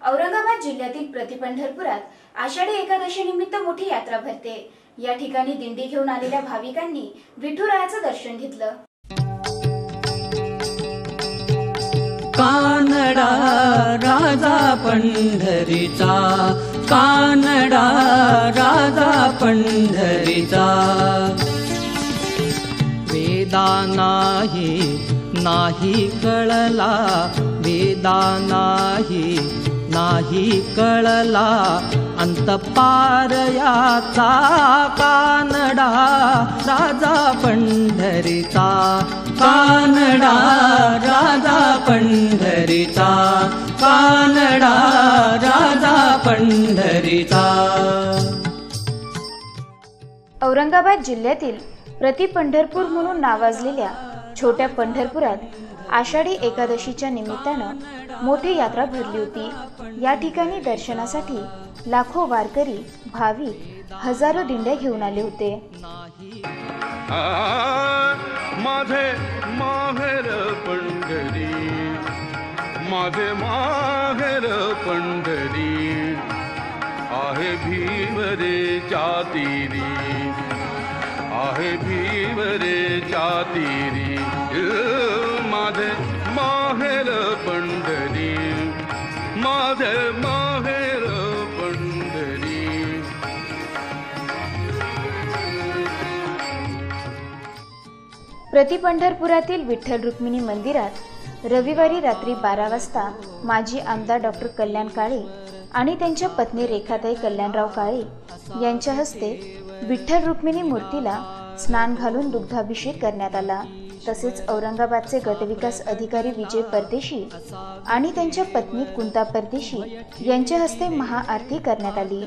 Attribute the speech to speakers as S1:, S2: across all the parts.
S1: औरंगाबाद जिल्ह्यातील प्रतिपंढरपुरात आषाढी एकादशी निमित्त मोठी यात्रा भरते। या ठिकाणी दिंडी घेऊन आलेल्या भाविकांनी विठुरायाचं दर्शन घेतलं।
S2: कानडा राजा पंढरीचा, कानडा राजा पंढरीचा, वेदा नाही कळला, वेदा नाही कळला, अंतपार याचा कानडा राजा पंढरीचा, कानडा राजा पंढरीचा, कानडा राजा पंढरीचा।
S1: औरंगाबाद जिल्ह्यातील प्रतिपंढरपूर म्हणून नावाजलेल्या छोट्या पंढरपुरात आषाढी एकादशीच्या निमित्तानं मोठी यात्रा भरली होती। या ठिकाणी दर्शनासाठी लाखो वारकरी भाविक हजारो दिंड्या घेऊन आले होते।
S3: माझे माहेर पंढरी, माझे माहेर पंढरी, आहे भीमरे जातीरी, आहे भीमरे जातीरी, माझे माहेर पंढरी, माझे माहेर पंढरी।
S1: प्रतिपंढरपुरातील विठ्ठल रुक्मिणी मंदिरात रविवारी रात्री 12 वाजता माजी आमदार डॉक्टर कल्याण काळे आणि त्यांच्या पत्नी रेखाताई कल्याणराव काळे यांच्या हस्ते विठ्ठल रुक्मिणी मूर्तीला स्नान घालून दुग्धाभिषेक करण्यात आला। तसेच औरंगाबादचे गटविकास अधिकारी विजय परदेशी आणि त्यांच्या पत्नी कुंता परदेशी यांच्या हस्ते महाआरती करण्यात आली।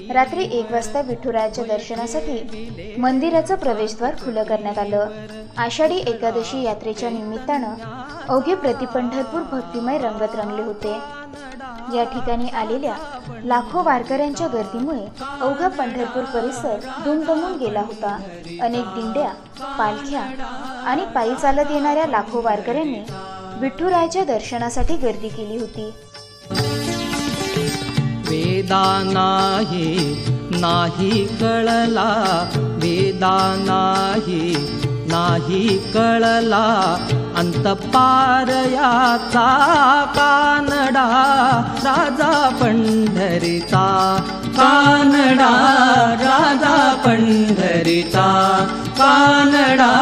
S1: रात्री 1 वाजता विठुरायाच्या दर्शनासाठी मंदिराचं प्रवेशद्वार खुलं करण्यात आलं। आषाढी एकादशी यात्रेच्या निमित्तानं अवघे प्रतिपंढरपूर भक्तिमय रंगत रंगले होते। या ठिकाणी आलेल्या लाखो वारकऱ्यांच्या गर्दीमुळे अवघा पंढरपूर परिसर दुमदमून गेला होता। अनेक दिंड्या, पालख्या आणि पायी चालत येणाऱ्या लाखो वारकऱ्यांनी विठुरायाच्या दर्शनासाठी गर्दी केली होती।
S2: वेदा नाही कळला, वेदा नाही कळला, अंतपार याचा कानडा राजा पंढरीचा, कानडा राजा पंढरीचा, कानडा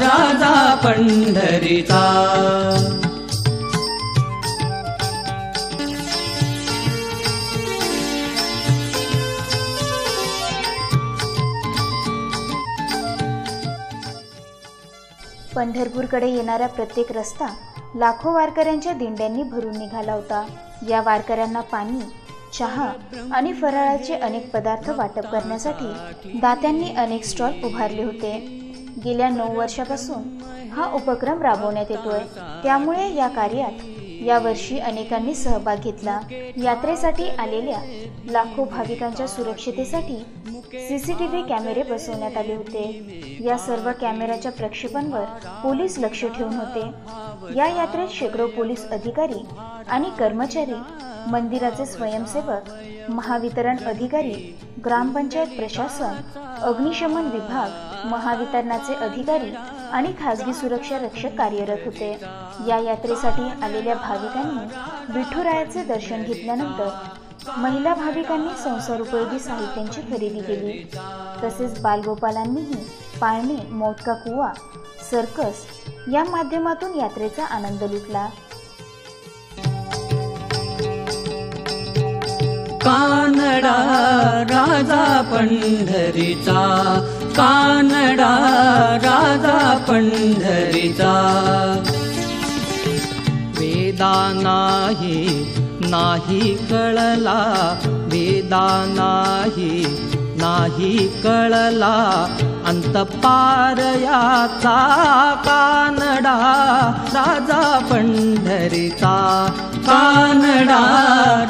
S2: राजा पंढरीचा।
S1: पंढरपूरकडे येणारा प्रत्येक रस्ता लाखो वारकऱ्यांच्या दिंड्यांनी भरून निघाला होता। या वारकऱ्यांना पाणी, चहा आणि फराळाचे अनेक पदार्थ वाटप करण्यासाठी दात्यांनी अनेक स्टॉल उभारले होते। गेल्या 9 वर्षापासून हा उपक्रम राबवण्यात येतोय, त्यामुळे या कार्यात यावर्षी अनेकांनी सहभाग घेतला। यात्रेसाठी आलेल्या लाखो भाविकांच्या सुरक्षितेसाठी सीसीटीव्ही कॅमेरे बसवण्यात आले होते। या सर्व कॅमेऱ्याच्या प्रक्षेपणावर पोलीस लक्ष ठेवून होते। या यात्रेत शेकडो पोलीस अधिकारी आणि कर्मचारी, मंदिराचे स्वयंसेवक, महावितरण अधिकारी, ग्रामपंचायत प्रशासन, अग्निशमन विभाग, महावितरणाचे अधिकारी आणि खासगी सुरक्षा रक्षक कार्यरत होते। या यात्रेसाठी आलेल्या भाविकांनी विठुरायाचे दर्शन घेतल्यानंतर महिला भाविकांनी संसार उपयोगी साहित्यांची खरेदी केली। तसेच बालगोपालांनीही पाळणे, मोदका कुवा, सर्कस या माध्यमातून यात्रेचा आनंद लुटला।
S2: कानडा राजा पंढरीचा, कानडा राजा पंढरीचा. वेदा नाही कळला, वेदा नाही कळला अंतपार याचा कानडा राजा पंढरीचा. कानडा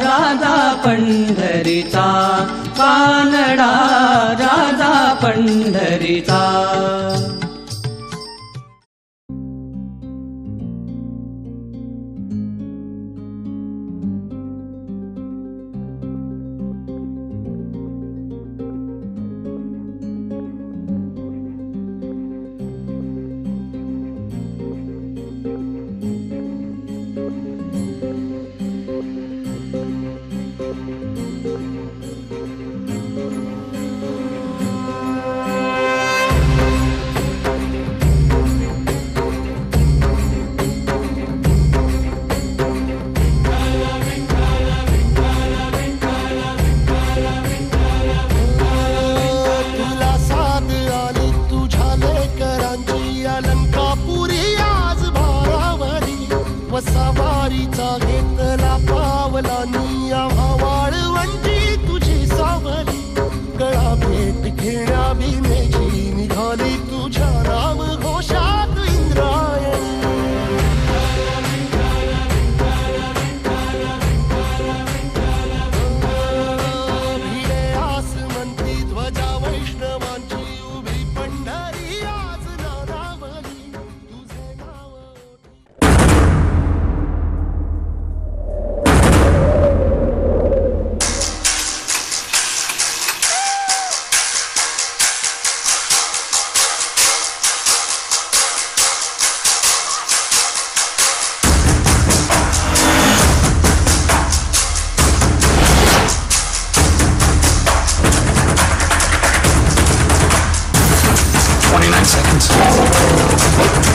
S2: राजा पंढरीचा, कानडा राजा पंढरीचा.
S4: सवारीचा घेतला पावला निया वाळवंटी तुझी सावली. गळा भेट घेण्या भीमेची निघाली तुझ्या राम घोषात इंद्रायणी. भिडे आसमंती ध्वजा वैष्णवांची उभी पंढरी आज नारावली. तुझे नाव
S5: seconds.